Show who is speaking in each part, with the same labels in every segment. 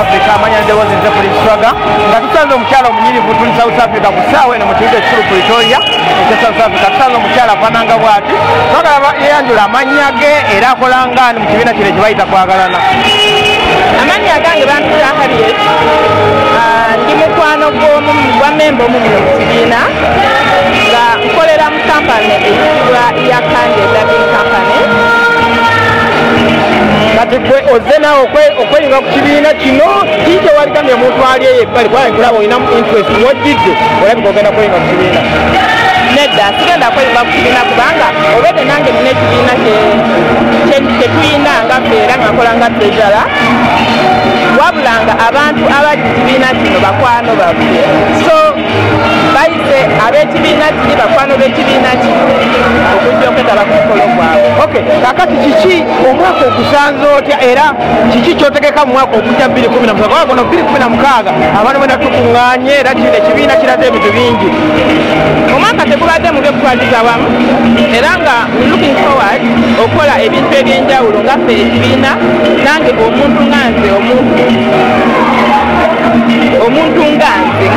Speaker 1: Africa amanya ndowooza nze Puliswaga nga tusanze omukyala omunyirivu tuli South Africa ku ssaawa eno mu kibuga ekikulu Pretoria ekya South Africa tusanze omukyala afaananga bw'ati twagala yeyanjula amannya ge era akola ngaani mu kibiina kino kye bayita kwagalana.
Speaker 2: Amannya gange bampita Harriet, ndi mukwano gwa memba omu mu kibiina nga nkolera mu kampani eyitibwa Yakande Dubbing Company.
Speaker 1: Kati gwe ozze naawe okweyunga ku kibiina kino kiikyo waligamye omuntu ali eyo ebbali kubanga nkulaba olinamu interest wojjidde olabika ogenda kweyunga ku kibiina.
Speaker 2: Nedda sigenda kweyunga ku kibiina kubanga obedde nange nina ekibiina kye tuyina nga ffe era nga nkola nga treasura wabulanga abantu abali mu kibiina kino bakwano baffe so bayise ab'ekibiina kiri bakwano b'ekibiina kino okujja okwetaba ku mukolo gwabwe.
Speaker 1: Okay, kakati kiki omwaka ogusanze otya era kiki kyotegeka mu mwaka ogujja 2016 kubanga guno 2016 abantu bwena tukuŋŋaanye era kino ekibiina kiraze ebintu bingi.
Speaker 2: Omwaka tegubadde mu by'okukwatiza wamu era nga looking forward okukola ebintu eby'enjawulo nga ffe ekibiina nange omuntu nga nze omuntu nga nze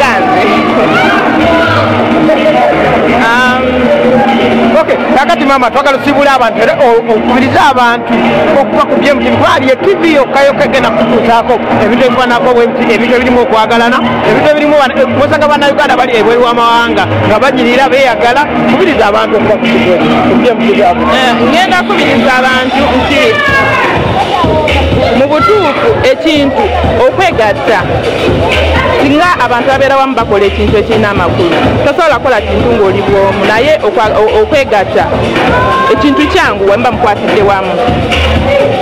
Speaker 1: Okay, kakati mama twagala tusibule abantu era okubiriza abantu okuva ku BMTV kwali TV yokka egenda kutuusaako ebintu ebifaanako ebintu ebirimu okwagalana ebintu ebirimu musanga bannayuganda bali ebweru w'amawanga nga banyirira beeyagala kubiriza abantu okuva ku BMTV.
Speaker 2: Ngenda kubiriza abantu nti mu butuufu ekintu okwegatta singa abantu babeera wamu bakola ekintu ekirina amakulu tosobola kukola kintu ng'oli bw'omu naye okwegatta ekintu kyangu wemba mukwatidde wamu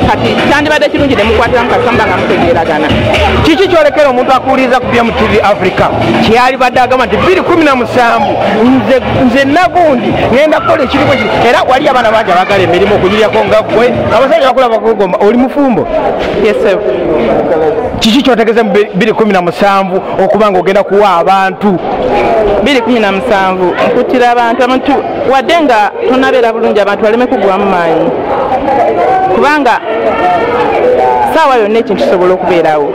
Speaker 2: kati kyandibadde kirungi ne mukwatiramu kasamba nga mutegeeragana.
Speaker 1: Kiki kyolekera omuntu akuwuliriza ku BMTV Africa kyali badde agamba nti 2017 nze nagundi ngenda kukola ekirimu ekiri era wali abaana bangi abagala emirimu okunyiriyako nga ggwe abasajja bakulaba kugomba oli mufumbo.
Speaker 2: Yes sir.
Speaker 1: Kiki kyotegeze mu 2017 okuba nga ogenda kuwa abantu
Speaker 2: 2017 nkutira abantu wadde nga tonabeera bulungi abantu baleme kugwamu maanyi kubanga saawa yonna ekintu kisobola okubeerawo.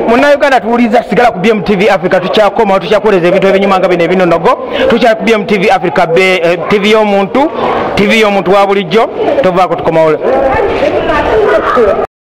Speaker 1: Munnayuganda tuwuliriza sigala ku BMTV Africa tukyakoma tukyakoleza ebintu ebinyuma nga bino ebinonogo tukyali ku BMTV Africa TV y'omuntu wa bulijjo tovaako tukomawo.